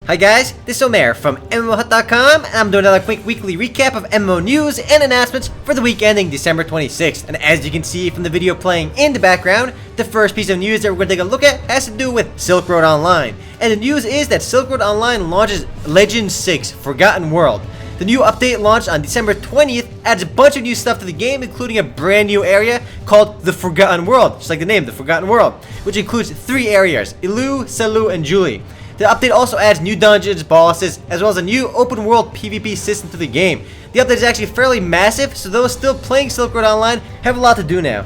Hi guys, this is Omer from MMOHut.com, and I'm doing another quick weekly recap of MMO news and announcements for the week ending December 26th. And as you can see from the video playing in the background, the first piece of news that we're going to take a look at has to do with Silkroad Online. And the news is that Silkroad Online launches Legend 6 Forgotten World. The new update launched on December 20th adds a bunch of new stuff to the game, including a brand new area called the Forgotten World, just like the name, the Forgotten World, which includes 3 areas, Ilu, Salu, and Julie. The update also adds new dungeons, bosses, as well as a new open world PvP system to the game. The update is actually fairly massive, so those still playing Silkroad Online have a lot to do now.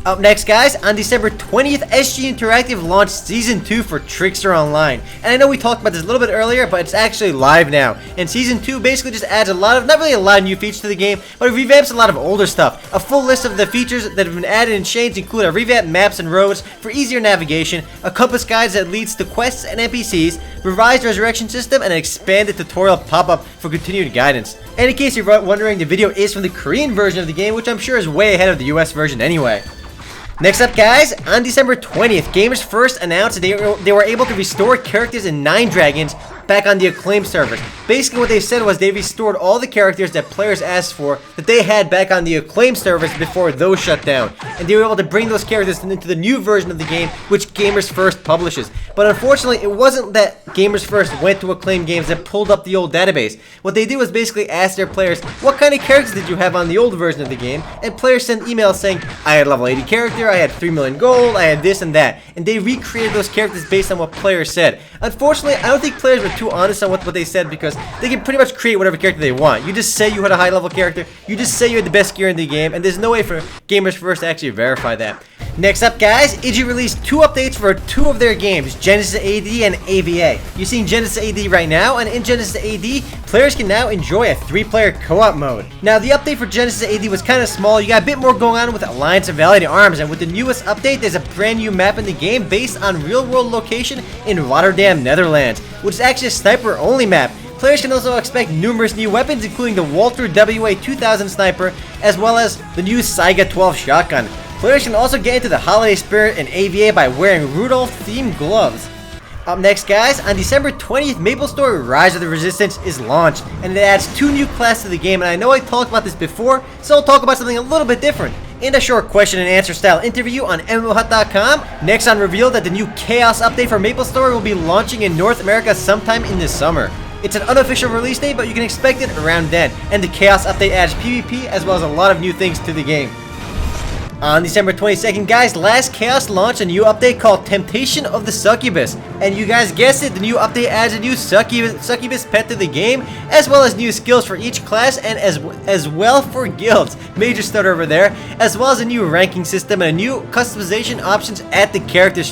Up next, guys, on December 20th, SG Interactive launched Season 2 for Trickster Online. And I know we talked about this a little bit earlier, but it's actually live now. And Season 2 basically just adds a lot of, not really a lot of new features to the game, but it revamps a lot of older stuff. A full list of the features that have been added and changed include a revamped maps and roads for easier navigation, a compass guide that leads to quests and NPCs, revised resurrection system, and an expanded tutorial pop-up for continued guidance. And in case you're wondering, the video is from the Korean version of the game, which I'm sure is way ahead of the US version anyway. Next up, guys, on December 20th, gamers first announced that they were able to restore characters in 9Dragons back on the Acclaim servers. Basically what they said was they restored all the characters that players asked for that they had back on the Acclaim servers before those shut down. And they were able to bring those characters into the new version of the game, which Gamers First publishes. But unfortunately, it wasn't that Gamers First went to Acclaim games and pulled up the old database. What they did was basically ask their players, what kind of characters did you have on the old version of the game? And players sent emails saying, I had a level 80 character, I had 3 million gold, I had this and that. And they recreated those characters based on what players said. Unfortunately, I don't think players were too honest on what they said, because they can pretty much create whatever character they want. You just say you had a high level character, you just say you had the best gear in the game, and there's no way for Gamers First to actually verify that. Next up, guys, IG released 2 updates for 2 of their games, Genesis AD and AVA. You're seeing Genesis AD right now, and in Genesis AD, players can now enjoy a 3-player co-op mode. Now, the update for Genesis AD was kind of small. You got a bit more going on with Alliance and Valiant Arms, and with the newest update, there's a brand new map in the game based on real-world location in Rotterdam, Netherlands, which is actually a sniper-only map. Players can also expect numerous new weapons, including the Walther WA-2000 sniper, as well as the new Saga 12 shotgun. Players can also get into the holiday spirit in AVA by wearing Rudolph-themed gloves. Up next, guys, on December 20th, MapleStory Rise of the Resistance is launched, and it adds 2 new classes to the game, and I know I talked about this before, so I'll talk about something a little bit different. In a short question and answer style interview on MMOHut.com, Nexon revealed that the new Chaos update for MapleStory will be launching in North America sometime in the summer. It's an unofficial release date, but you can expect it around then, and the Chaos update adds PvP as well as a lot of new things to the game. On December 22nd, guys, Last Chaos launched a new update called Temptation of the Succubus. And you guys guessed it, the new update adds a new succubus pet to the game, as well as new skills for each class and as well for guilds. Major stutter over there, as well as a new ranking system and a new customization options at the character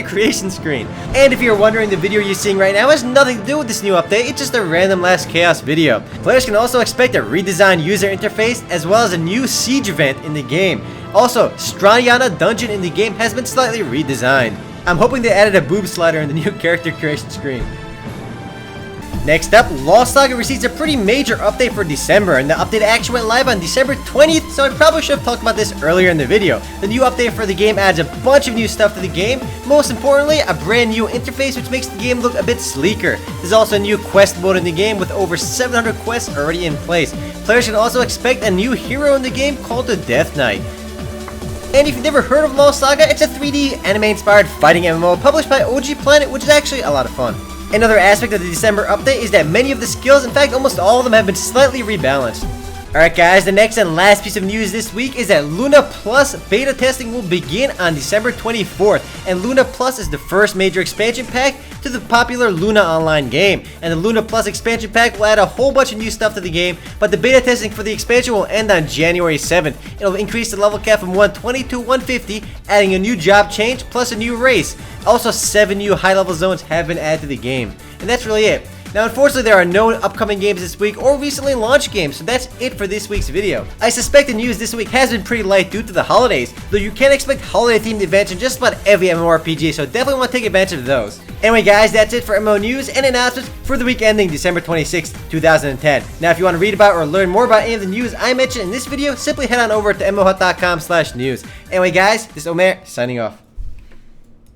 creation screen. And if you're wondering, the video you're seeing right now has nothing to do with this new update. It's just a random Last Chaos video. Players can also expect a redesigned user interface as well as a new siege event in the game. Also, Stranyana dungeon in the game has been slightly redesigned. I'm hoping they added a boob slider in the new character creation screen. Next up, Lost Saga receives a pretty major update for December, and the update actually went live on December 20th, so I probably should have talked about this earlier in the video. The new update for the game adds a bunch of new stuff to the game, most importantly, a brand new interface which makes the game look a bit sleeker. There's also a new quest mode in the game with over 700 quests already in place. Players can also expect a new hero in the game called the Death Knight. And if you've never heard of Lost Saga, it's a 3D anime-inspired fighting MMO published by OG Planet, which is actually a lot of fun. Another aspect of the December update is that many of the skills, in fact almost all of them, have been slightly rebalanced. Alright guys, the next and last piece of news this week is that Luna Plus beta testing will begin on December 24th, and Luna Plus is the first major expansion pack to the popular Luna Online game. And the Luna Plus expansion pack will add a whole bunch of new stuff to the game, but the beta testing for the expansion will end on January 7th. It'll increase the level cap from 120 to 150, adding a new job change plus a new race. Also, 7 new high-level zones have been added to the game. And that's really it. Now, unfortunately, there are no upcoming games this week or recently launched games, so that's it for this week's video. I suspect the news this week has been pretty light due to the holidays, though you can expect holiday-themed events in just about every MMORPG, so definitely want to take advantage of those. Anyway, guys, that's it for MMO news and announcements for the week ending December 26th, 2010. Now, if you want to read about or learn more about any of the news I mentioned in this video, simply head on over to MMOHut.com/news. Anyway, guys, this is Omer, signing off.